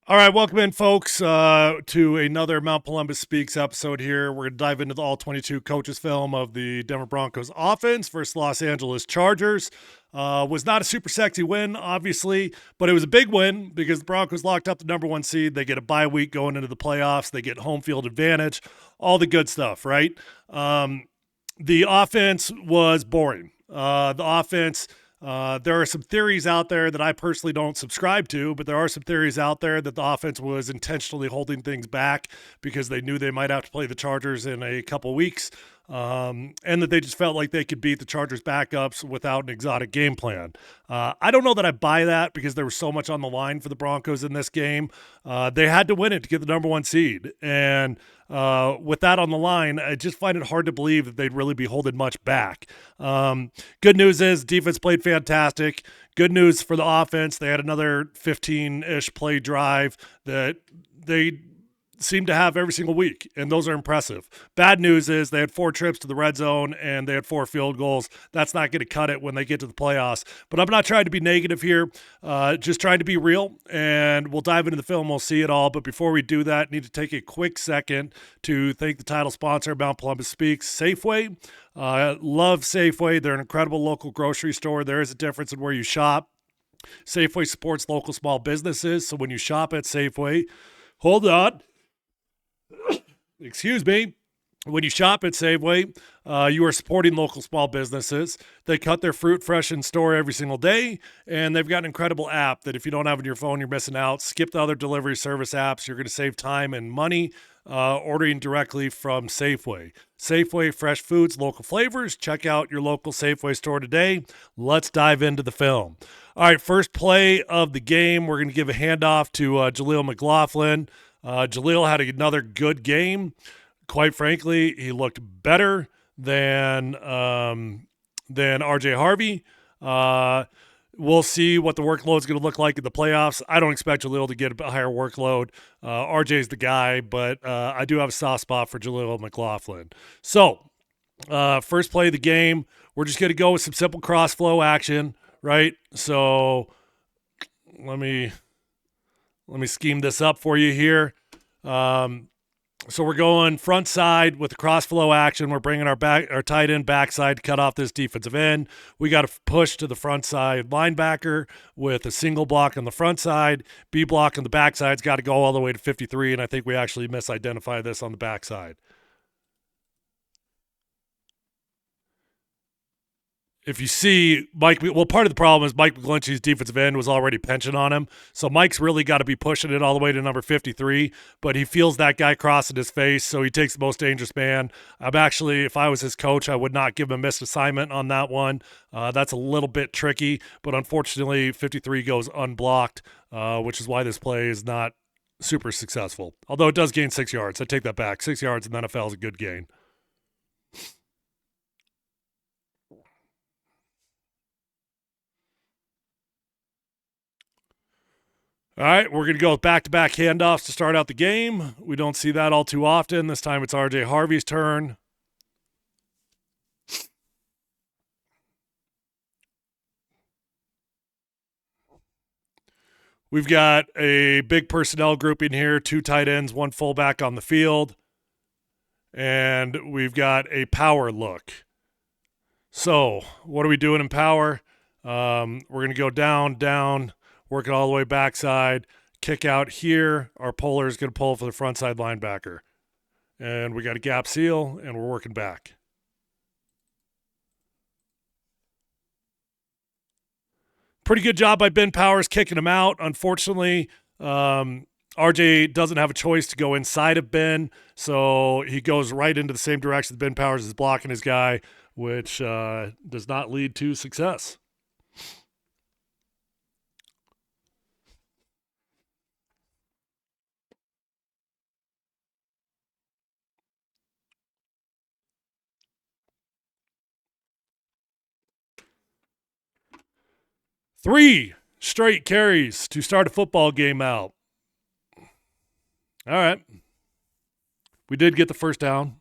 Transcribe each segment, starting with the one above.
All right, welcome in, folks, to another Mount Polumbus Speaks episode here. We're going to dive into the All-22 coaches film of the Denver Broncos offense versus Los Angeles Chargers. Was not a super sexy win, obviously, but it was a big win because the Broncos locked up the number one seed. They get a bye week going into the playoffs. They get home field advantage, all the good stuff, right? The offense was boring. There are some theories out there that I personally don't subscribe to, but there are some theories out there that the offense was intentionally holding things back because they knew they might have to play the Chargers in a couple weeks, and that they just felt like they could beat the Chargers backups without an exotic game plan. I don't know that I buy that because there was so much on the line for the Broncos in this game. They had to win it to get the number one seed, and with that on the line, I just find it hard to believe that they'd really be holding much back. Good news is defense played fantastic. Good news for the offense. They had another 15-ish play drive that they seem to have every single week, and those are impressive. Bad news is they had 4 trips to the red zone and they had 4 field goals. That's not going to cut it when they get to the playoffs. But I'm not trying to be negative here, just trying to be real, and we'll dive into the film. We'll see it all. But before we do that, I need to take a quick second to thank the title sponsor, Mount Polumbus Speaks, Safeway. Love Safeway. They're an incredible local grocery store. There is a difference in where you shop. Safeway supports local small businesses, so when you shop at Safeway, hold on. Excuse me. When you shop at Safeway, you are supporting local small businesses. They cut their fruit fresh in store every single day, and they've got an incredible app that if you don't have on your phone, you're missing out. Skip the other delivery service apps. You're going to save time and money ordering directly from Safeway. Safeway, fresh foods, local flavors. Check out your local Safeway store today. Let's dive into the film. All right, first play of the game, we're going to give a handoff to Jaleel McLaughlin. Jaleel had another good game. Quite frankly, he looked better than RJ Harvey. We'll see what the workload is going to look like in the playoffs. I don't expect Jaleel to get a higher workload. RJ's the guy, but I do have a soft spot for Jaleel McLaughlin. So, first play of the game, we're just going to go with some simple cross flow action, right? So, let me scheme this up for you here. So we're going front side with the cross flow action. We're bringing our tight end backside to cut off this defensive end. We got to push to the front side linebacker with a single block on the front side. B block on the backside's got to go all the way to 53, and I think we actually misidentified this on the backside. If you see Mike, well, part of the problem is Mike McGlinchey's defensive end was already penching on him. So Mike's really got to be pushing it all the way to number 53, but he feels that guy crossing his face, so he takes the most dangerous man. I'm actually, if I was his coach, I would not give him a missed assignment on that one. That's a little bit tricky, but unfortunately, 53 goes unblocked, which is why this play is not super successful. Although it does gain 6 yards. I take that back. 6 yards in the NFL is a good gain. All right, we're going to go with back-to-back handoffs to start out the game. We don't see that all too often. This time it's RJ Harvey's turn. We've got a big personnel grouping here, 2 tight ends, 1 fullback on the field. And we've got a power look. So what are we doing in power? We're going to go down, work it all the way backside, kick out here. Our puller is going to pull for the front side linebacker. And we got a gap seal, and we're working back. Pretty good job by Ben Powers kicking him out. Unfortunately, RJ doesn't have a choice to go inside of Ben, so he goes right into the same direction that Ben Powers is blocking his guy, which does not lead to success. Three straight carries to start a football game out. All right. We did get the first down.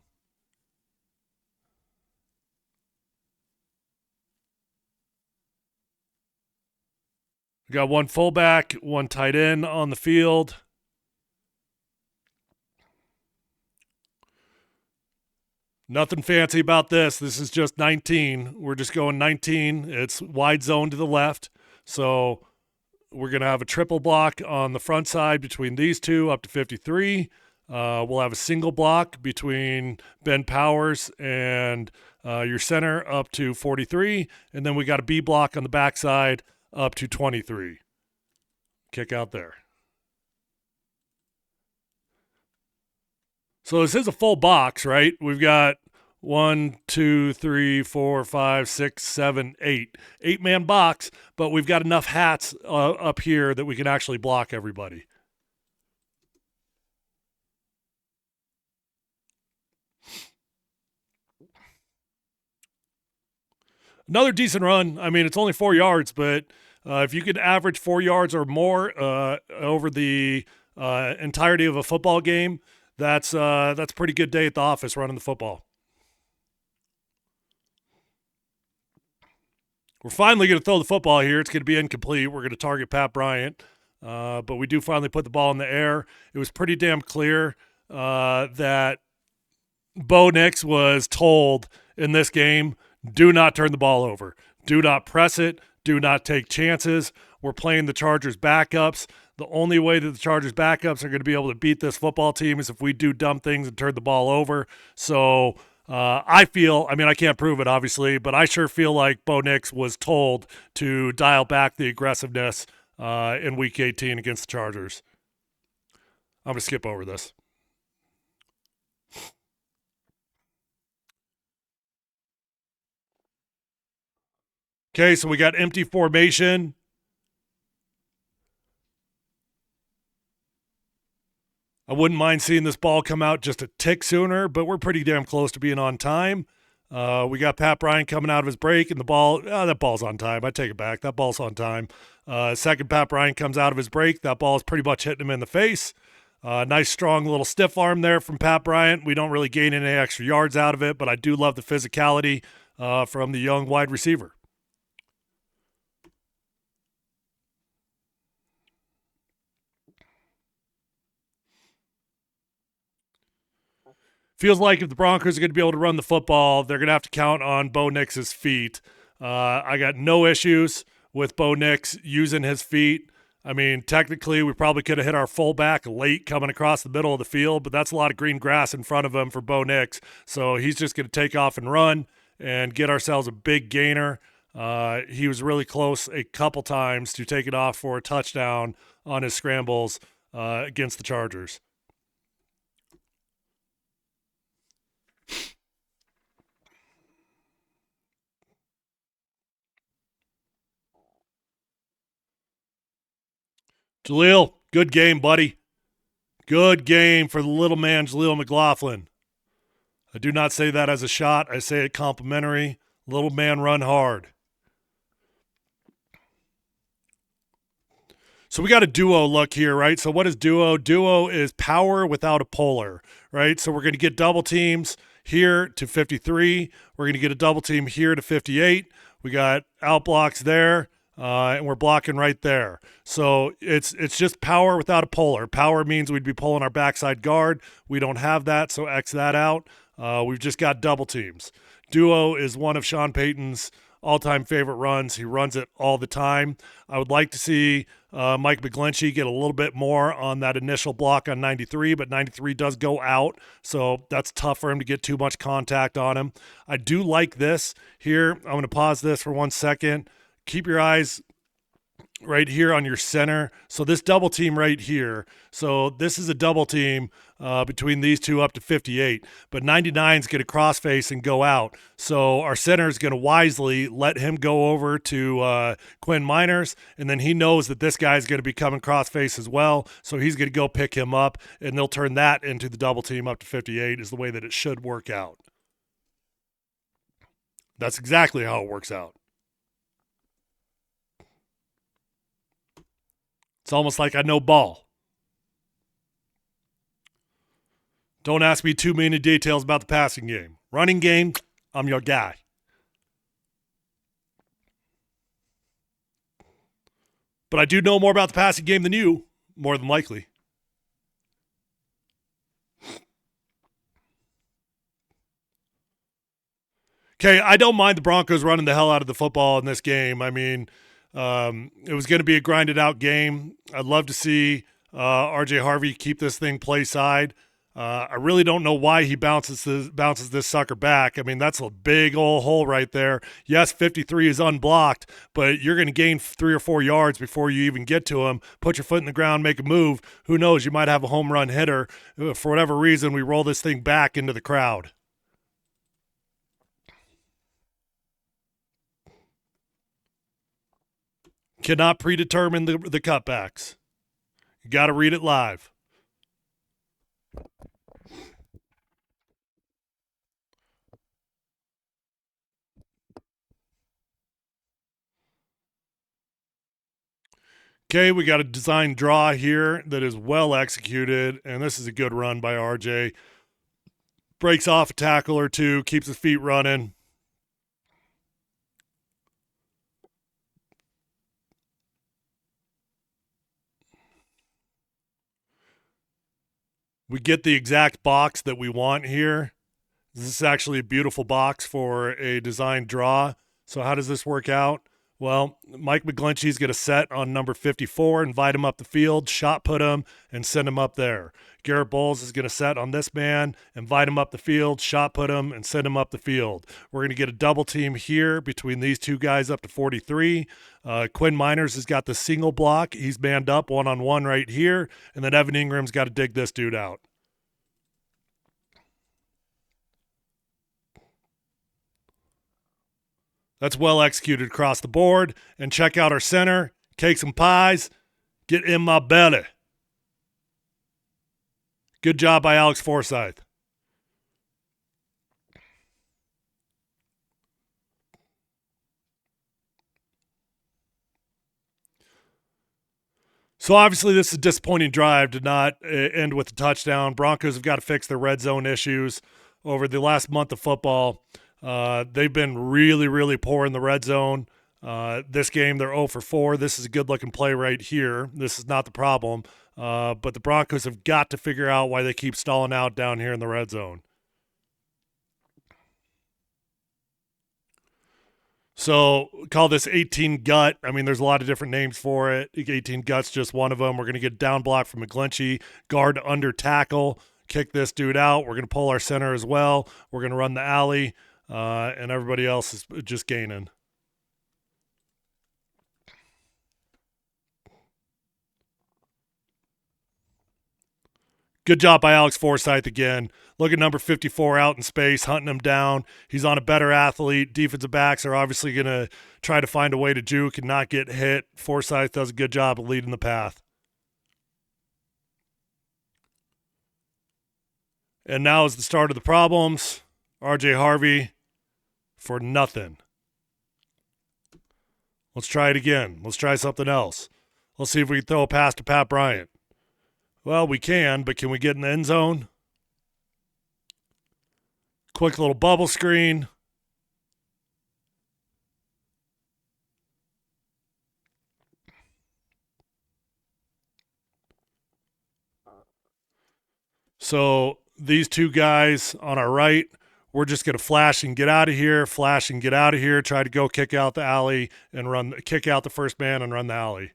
We got 1 fullback, 1 tight end on the field. Nothing fancy about this. This is just 19. We're just going 19. It's wide zone to the left. So we're going to have a triple block on the front side between these two up to 53. We'll have a single block between Ben Powers and your center up to 43. And then we got a B block on the backside up to 23. Kick out there. So this is a full box, right? We've got 1, 2, 3, 4, 5, 6, 7, 8. 8-man box, but we've got enough hats up here that we can actually block everybody. Another decent run. I mean, it's only 4 yards, but if you could average 4 yards or more over the entirety of a football game, that's a pretty good day at the office running the football. We're finally going to throw the football here. It's going to be incomplete. We're going to target Pat Bryant, but we do finally put the ball in the air. It was pretty damn clear that Bo Nix was told in this game, do not turn the ball over. Do not press it. Do not take chances. We're playing the Chargers backups. The only way that the Chargers backups are going to be able to beat this football team is if we do dumb things and turn the ball over. So I feel, I mean, I can't prove it, obviously, but I sure feel like Bo Nix was told to dial back the aggressiveness in Week 18 against the Chargers. I'm going to skip over this. Okay, so we got empty formation. I wouldn't mind seeing this ball come out just a tick sooner, but we're pretty damn close to being on time. We got Pat Bryant coming out of his break, and the ball, that ball's on time. I take it back. That ball's on time. Second, Pat Bryant comes out of his break. That ball is pretty much hitting him in the face. Nice, strong little stiff arm there from Pat Bryant. We don't really gain any extra yards out of it, but I do love the physicality from the young wide receiver. Feels like if the Broncos are going to be able to run the football, they're going to have to count on Bo Nix's feet. I got no issues with Bo Nix using his feet. I mean, technically, we probably could have hit our fullback late coming across the middle of the field, but that's a lot of green grass in front of him for Bo Nix. So he's just going to take off and run and get ourselves a big gainer. He was really close a couple times to take it off for a touchdown on his scrambles against the Chargers. Jaleel, good game, buddy. Good game for the little man, Jaleel McLaughlin. I do not say that as a shot. I say it complimentary. Little man, run hard. So we got a duo look here, right? So what is duo? Duo is power without a polar, right? So we're going to get double teams here to 53. We're going to get a double team here to 58. We got out blocks there. And we're blocking right there. So it's just power without a polar. Power means we'd be pulling our backside guard. We don't have that, so X that out. We've just got double teams. Duo is one of Sean Payton's all-time favorite runs. He runs it all the time. I would like to see Mike McGlinchey get a little bit more on that initial block on 93, but 93 does go out, so that's tough for him to get too much contact on him. I do like this here. I'm going to pause this for 1 second. Keep your eyes right here on your center. So this double team right here. So this is a double team between these two up to 58. But 99 is going to crossface and go out. So our center is going to wisely let him go over to Quinn Miners. And then he knows that this guy is going to be coming crossface as well. So he's going to go pick him up. And they'll turn that into the double team up to 58 is the way that it should work out. That's exactly how it works out. It's almost like I know ball. Don't ask me too many details about the passing game. Running game, I'm your guy. But I do know more about the passing game than you, more than likely. Okay, I don't mind the Broncos running the hell out of the football in this game. I mean, it was going to be a grinded out game. I'd love to see RJ Harvey keep this thing play side. I really don't know why he bounces this sucker back. I mean, that's a big old hole right there. Yes, 53 is unblocked, but you're going to gain 3 or 4 yards before you even get to him. Put your foot in the ground, make a move. Who knows? You might have a home run hitter. For whatever reason, we roll this thing back into the crowd. Cannot predetermine the cutbacks. You got to read it live. Okay, we got a design draw here that is well executed, and this is a good run by RJ. Breaks off a tackle or two, keeps his feet running. We get the exact box that we want here. This is actually a beautiful box for a design draw. So how does this work out? Well, Mike McGlinchey's going to set on number 54, invite him up the field, shot put him, and send him up there. Garrett Bowles is going to set on this man, invite him up the field, shot put him, and send him up the field. We're going to get a double team here between these two guys up to 43. Quinn Miners has got the single block. He's manned up one-on-one right here, and then Evan Ingram's got to dig this dude out. That's well executed across the board. And check out our center. Cakes and pies. Get in my belly. Good job by Alex Forsyth. So obviously this is a disappointing drive. Did not end with a touchdown. Broncos have got to fix their red zone issues over the last month of football. They've been really, really poor in the red zone. This game, they're 0 for 4. This is a good-looking play right here. This is not the problem. But the Broncos have got to figure out why they keep stalling out down here in the red zone. So call this 18 gut. I mean, there's a lot of different names for it. 18 gut's just one of them. We're going to get down block from McGlinchey, guard under tackle, kick this dude out. We're going to pull our center as well. We're going to run the alley. And everybody else is just gaining. Good job by Alex Forsyth again. Look at number 54 out in space, hunting him down. He's on a better athlete. Defensive backs are obviously going to try to find a way to juke and not get hit. Forsyth does a good job of leading the path. And now is the start of the problems. RJ Harvey for nothing. Let's try it again. Let's try something else. Let's see if we can throw a pass to Pat Bryant. Well, we can, but can we get in the end zone? Quick little bubble screen. So these two guys on our right, we're just going to flash and get out of here, flash and get out of here, try to go kick out the alley and kick out the first man and run the alley.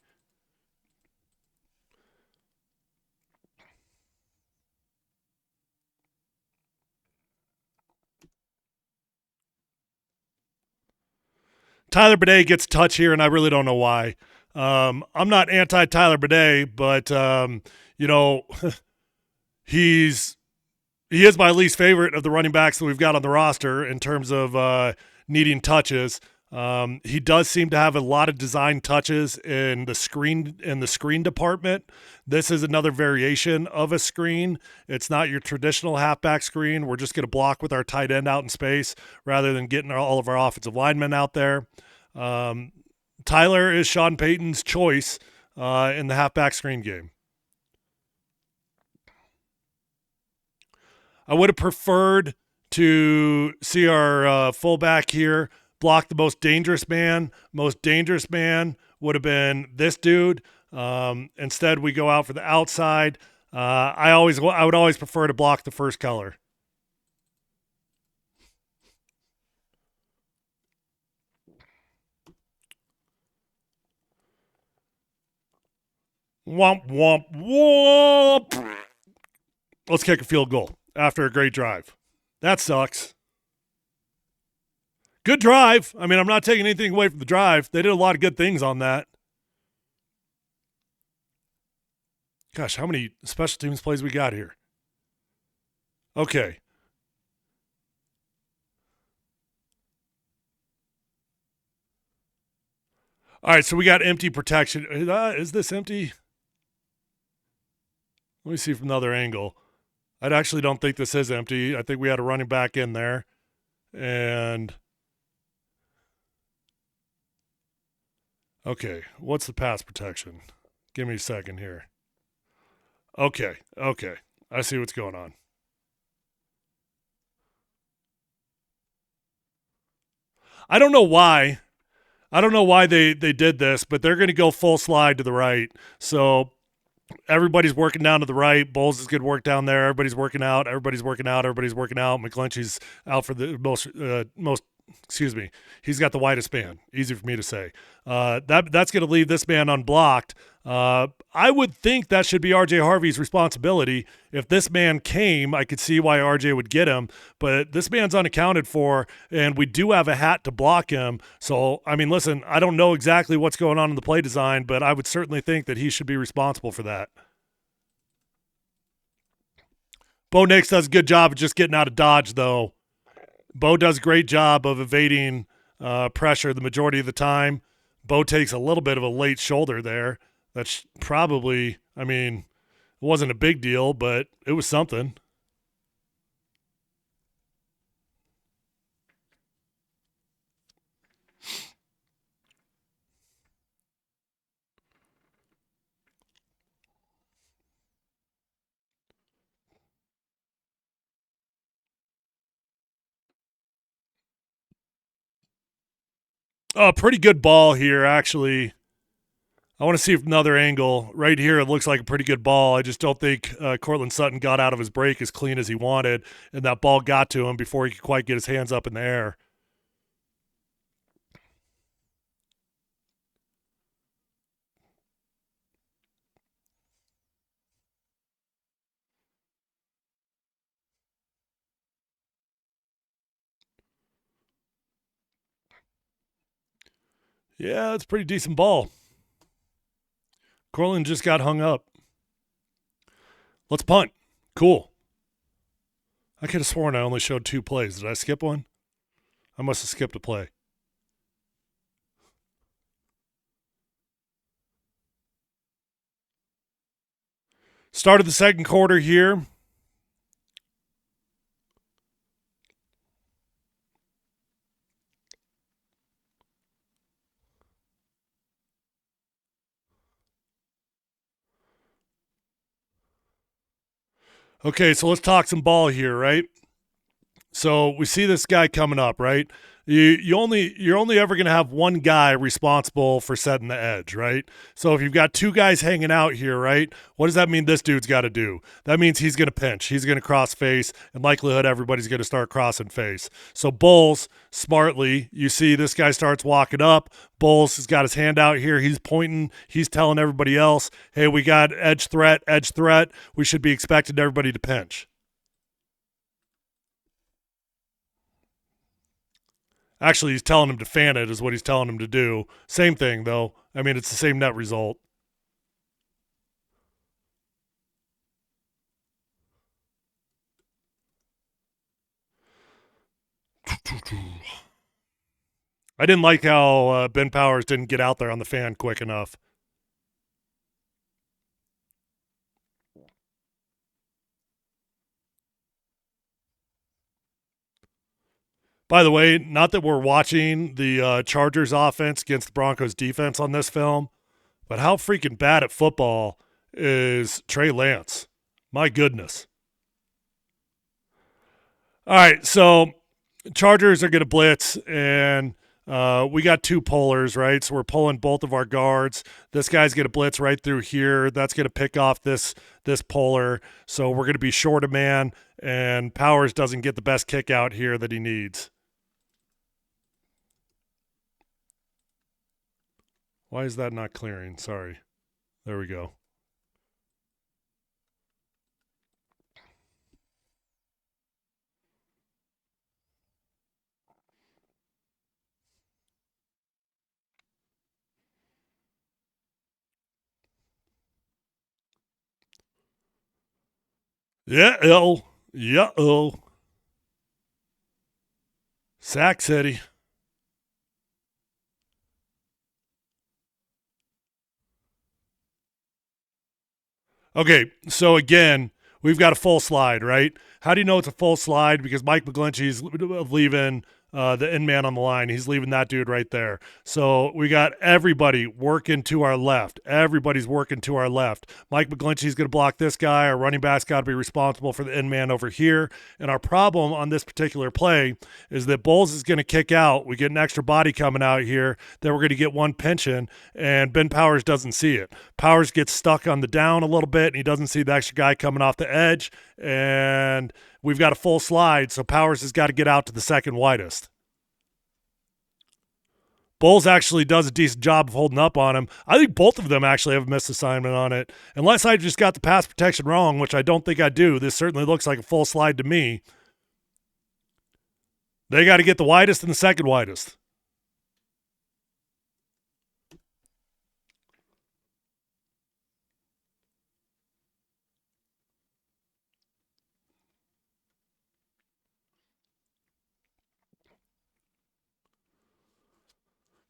Tyler Bidet gets a touch here, and I really don't know why. I'm not anti-Tyler Bidet, but, he is my least favorite of the running backs that we've got on the roster in terms of needing touches. He does seem to have a lot of design touches in the screen department. This is another variation of a screen. It's not your traditional halfback screen. We're just going to block with our tight end out in space rather than getting all of our offensive linemen out there. Tyler is Sean Payton's choice in the halfback screen game. I would have preferred to see our fullback here block the most dangerous man. Most dangerous man would have been this dude. Instead, we go out for the outside. I would always prefer to block the first color. Womp, womp, womp. Let's kick a field goal after a great drive. That sucks. Good drive. I mean, I'm not taking anything away from the drive. They did a lot of good things on that. Gosh, how many special teams plays we got here? Okay. All right, so we got empty protection. Is this empty? Let me see from another angle. I actually don't think this is empty. I think we had a running back in there. And okay, what's the pass protection? Give me a second here. Okay. I see what's going on. I don't know why. They did this, but they're going to go full slide to the right. So everybody's working down to the right. Bowles is good work down there. Everybody's working out. McGlinchey's out for the most. Excuse me. He's got the widest span. Easy for me to say. That's going to leave this man unblocked. I would think that should be RJ Harvey's responsibility. If this man came, I could see why RJ would get him, but this man's unaccounted for, and we do have a hat to block him. So, I mean, listen, I don't know exactly what's going on in the play design, but I would certainly think that he should be responsible for that. Bo Nix does a good job of just getting out of dodge, though. Bo does a great job of evading pressure the majority of the time. Bo takes a little bit of a late shoulder there. That's probably, I mean, it wasn't a big deal, but it was something. Pretty good ball here, actually. I want to see from another angle. Right here, it looks like a pretty good ball. I just don't think Cortland Sutton got out of his break as clean as he wanted, and that ball got to him before he could quite get his hands up in the air. Yeah, it's a pretty decent ball. Cortland just got hung up. Let's punt. Cool. I could have sworn I only showed 2 plays. Did I skip one? I must have skipped a play. Start of the second quarter here. Okay, so let's talk some ball here, right? So we see this guy coming up, right? You're only ever going to have one guy responsible for setting the edge, right? So if you've got 2 guys hanging out here, right? What does that mean this dude's got to do? That means he's going to pinch. He's going to cross face, and likelihood everybody's going to start crossing face. So Bowles, smartly, you see this guy starts walking up. Bowles has got his hand out here. He's pointing. He's telling everybody else, hey, we got edge threat. We should be expecting everybody to pinch. Actually, he's telling him to fan it is what he's telling him to do. Same thing, though. I mean, it's the same net result. I didn't like how Ben Powers didn't get out there on the fan quick enough. By the way, not that we're watching the Chargers offense against the Broncos defense on this film, but how freaking bad at football is Trey Lance? My goodness. All right, so Chargers are going to blitz, and we got 2 pullers, right? So we're pulling both of our guards. This guy's going to blitz right through here. That's going to pick off this puller. So we're going to be short a man, and Powers doesn't get the best kick out here that he needs. Why is that not clearing? Sorry. There we go. Yeah-oh. Yeah-oh. Sack City. Okay, so again, we've got a full slide, right? How do you know it's a full slide? Because Mike McGlinchey's leaving the in man on the line. He's leaving that dude right there. So we got everybody working to our left. Everybody's working to our left. Mike McGlinchey's going to block this guy. Our running back's got to be responsible for the in man over here. And our problem on this particular play is that Bowles is going to kick out. We get an extra body coming out here. Then we're going to get one pension, and Ben Powers doesn't see it. Powers gets stuck on the down a little bit, and he doesn't see the extra guy coming off the edge, and we've got a full slide, so Powers has got to get out to the second widest. Bowles actually does a decent job of holding up on him. I think both of them actually have a missed assignment on it. Unless I just got the pass protection wrong, which I don't think I do. This certainly looks like a full slide to me. They got to get the widest and the second widest.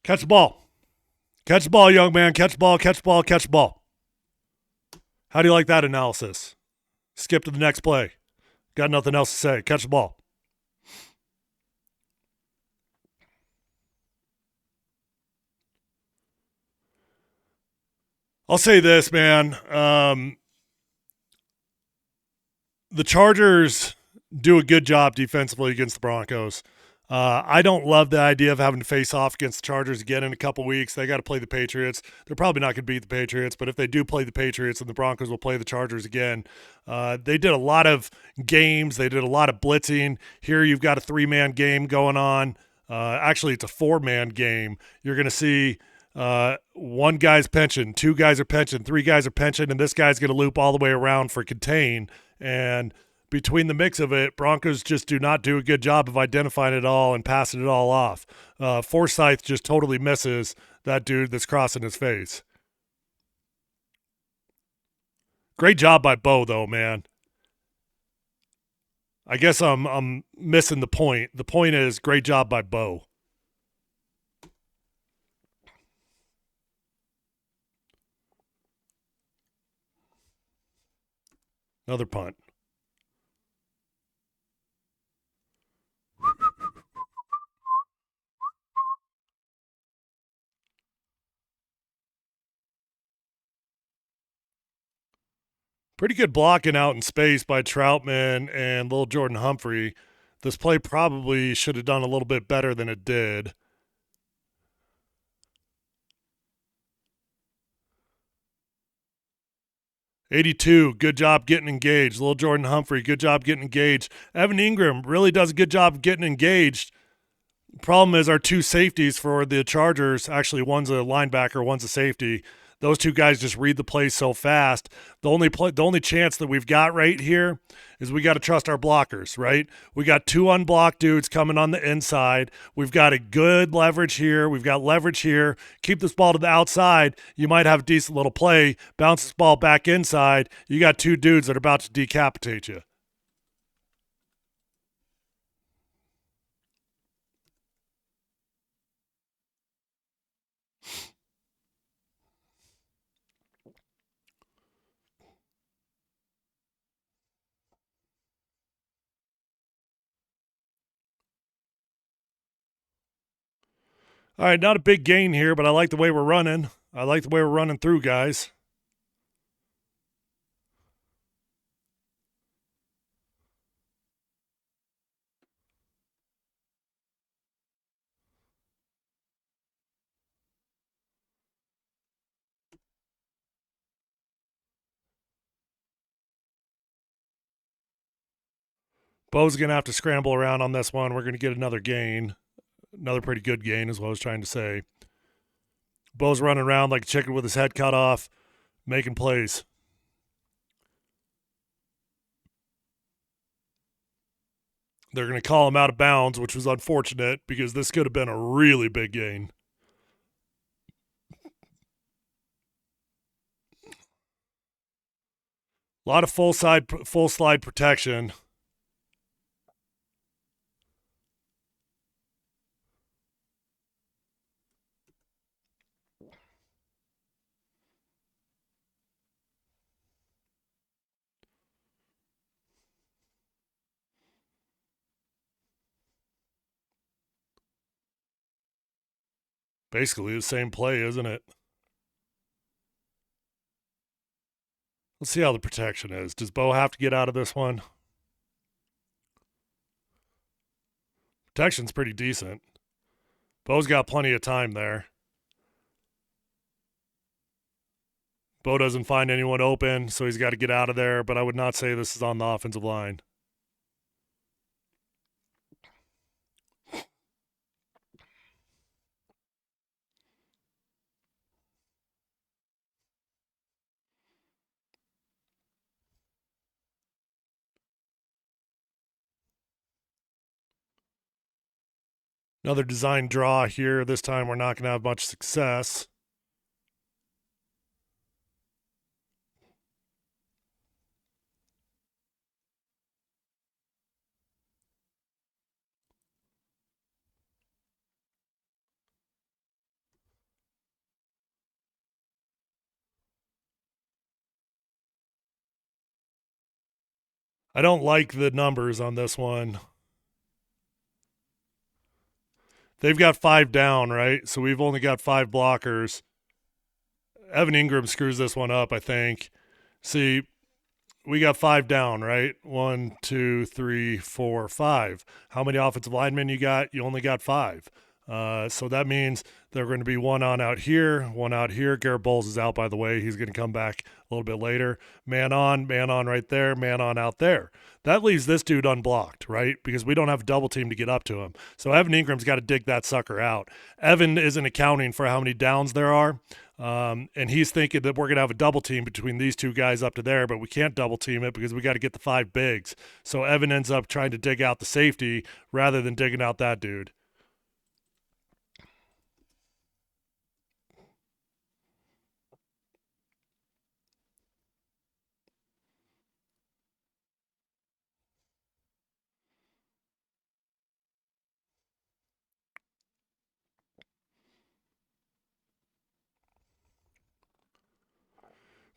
Catch the ball. Catch the ball, young man. Catch the ball, catch the ball, catch the ball. How do you like that analysis? Skip to the next play. Got nothing else to say. Catch the ball. I'll say this, man. The Chargers do a good job defensively against the Broncos. I don't love the idea of having to face off against the Chargers again in a couple weeks. They got to play the Patriots. They're probably not going to beat the Patriots, but if they do play the Patriots, and the Broncos will play the Chargers again. They did a lot of games. They did a lot of blitzing. Here you've got a 3-man game going on. Actually, it's a 4-man game. You're going to see one guy's pension, 2 guys are pension, 3 guys are pension, and this guy's going to loop all the way around for contain. And between the mix of it, Broncos just do not do a good job of identifying it all and passing it all off. Forsyth just totally misses that dude that's crossing his face. Great job by Bo, though, man. I guess I'm missing the point. The point is, great job by Bo. Another punt. Pretty good blocking out in space by Troutman and little Jordan Humphrey. This play probably should have done a little bit better than it did. '82, good job getting engaged. Little Jordan Humphrey, good job getting engaged. Evan Ingram really does a good job of getting engaged. Problem is our 2 safeties for the Chargers, actually one's a linebacker, one's a safety. Those 2 guys just read the play so fast. The only chance that we've got right here is we got to trust our blockers, right? We got 2 unblocked dudes coming on the inside. We've got a good leverage here. We've got leverage here. Keep this ball to the outside. You might have a decent little play. Bounce this ball back inside. You got 2 dudes that are about to decapitate you. All right, not a big gain here, but I like the way we're running. I like the way we're running through, guys. Bo's going to have to scramble around on this one. We're going to get another gain. Another pretty good gain is what I was trying to say. Bo's running around like a chicken with his head cut off, making plays. They're going to call him out of bounds, which was unfortunate because this could have been a really big gain. A lot of full slide protection. Basically the same play, isn't it? Let's see how the protection is. Does Bo have to get out of this one? Protection's pretty decent. Bo's got plenty of time there. Bo doesn't find anyone open, so he's got to get out of there, but I would not say this is on the offensive line. Another design draw here. This time we're not going to have much success. I don't like the numbers on this one. They've got 5 down, right? So we've only got 5 blockers. Evan Ingram screws this one up, I think. See, we got 5 down, right? 1, 2, 3, 4, 5. How many offensive linemen you got? You only got 5. So that means they're going to be one on out here, one out here. Garrett Bowles is out, by the way. He's going to come back a little bit later. Man on right there, man on out there. That leaves this dude unblocked, right? Because we don't have a double team to get up to him. So Evan Ingram's got to dig that sucker out. Evan isn't accounting for how many downs there are. And he's thinking that we're going to have a double team between these two guys up to there, but we can't double team it because we got to get the 5 bigs. So Evan ends up trying to dig out the safety rather than digging out that dude.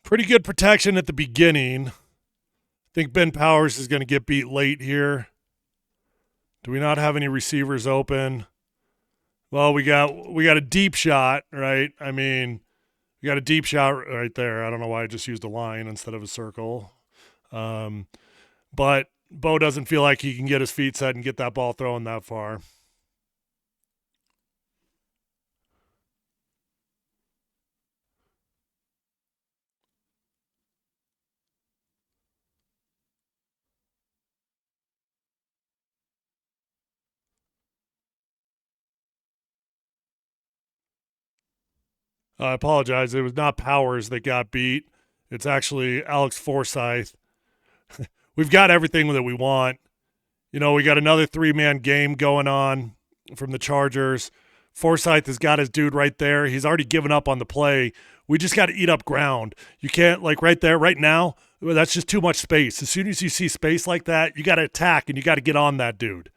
Pretty good protection at the beginning. I think Ben Powers is going to get beat late here. Do we not have any receivers open? Well, we got a deep shot, right? I mean, we got a deep shot right there. I don't know why I just used a line instead of a circle. But Bo doesn't feel like he can get his feet set and get that ball thrown that far. I apologize. It was not Powers that got beat. It's actually Alex Forsyth. We've got everything that we want. You know, we got another 3-man game going on from the Chargers. Forsyth has got his dude right there. He's already given up on the play. We just got to eat up ground. You can't, like right there, right now, that's just too much space. As soon as you see space like that, you got to attack and you got to get on that dude.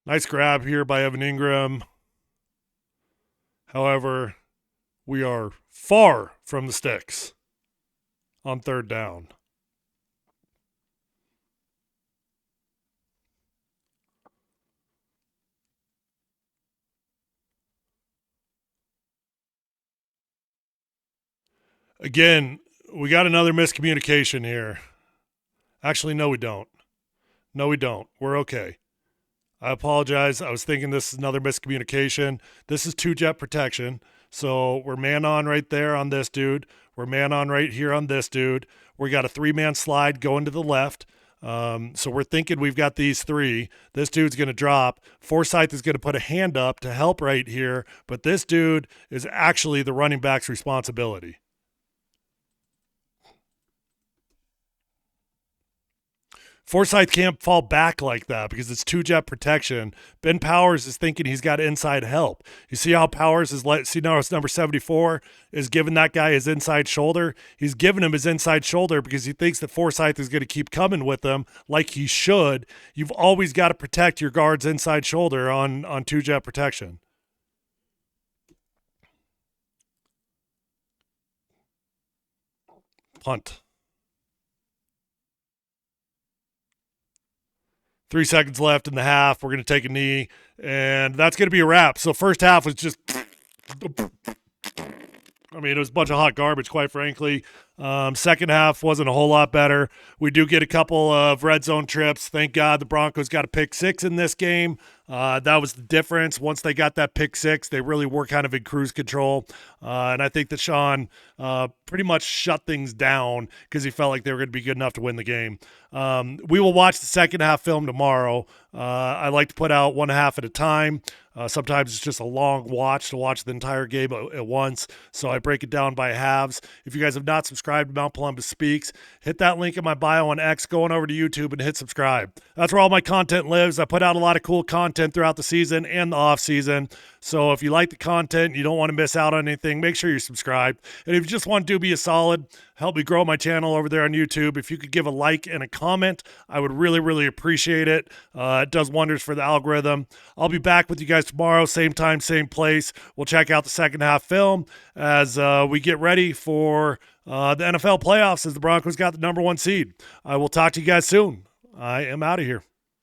Nice grab here by Evan Ingram. However, we are far from the sticks on 3rd down. Again, we got another miscommunication here. Actually, no, we don't. No, we don't. We're okay. I apologize. I was thinking this is another miscommunication. This is 2-jet protection. So we're man on right there on this dude. We're man on right here on this dude. We got a 3-man slide going to the left. So we're thinking we've got these three. This dude's going to drop. Forsythe is going to put a hand up to help right here, but this dude is actually the running back's responsibility. Forsythe can't fall back like that because it's two-jet protection. Ben Powers is thinking he's got inside help. You see how Powers is see now it's number 74 is giving that guy his inside shoulder. He's giving him his inside shoulder because he thinks that Forsythe is going to keep coming with him like he should. You've always got to protect your guard's inside shoulder on two-jet protection. Punt. 3 seconds left in the half. We're going to take a knee, and that's going to be a wrap. So first half was just, I mean, it was a bunch of hot garbage, quite frankly. Second half wasn't a whole lot better. We do get a couple of red zone trips. Thank God the Broncos got a pick six in this game. That was the difference. Once they got that pick six, they really were kind of in cruise control. And I think that Sean pretty much shut things down because he felt like they were going to be good enough to win the game. We will watch the second half film tomorrow. I like to put out one half at a time. Sometimes it's just a long watch to watch the entire game at once. So I break it down by halves. If you guys have not subscribed to Mount Polumbus Speaks, hit that link in my bio on X, go on over to YouTube and hit subscribe. That's where all my content lives. I put out a lot of cool content throughout the season and the off season. So if you like the content and you don't want to miss out on anything, make sure you're subscribed. And if you just want to do me a solid, help me grow my channel over there on YouTube. If you could give a like and a comment, I would really, really appreciate it. It does wonders for the algorithm. I'll be back with you guys tomorrow, same time, same place. We'll check out the second half film as we get ready for the NFL playoffs as the Broncos got the number 1 seed. I will talk to you guys soon. I am out of here.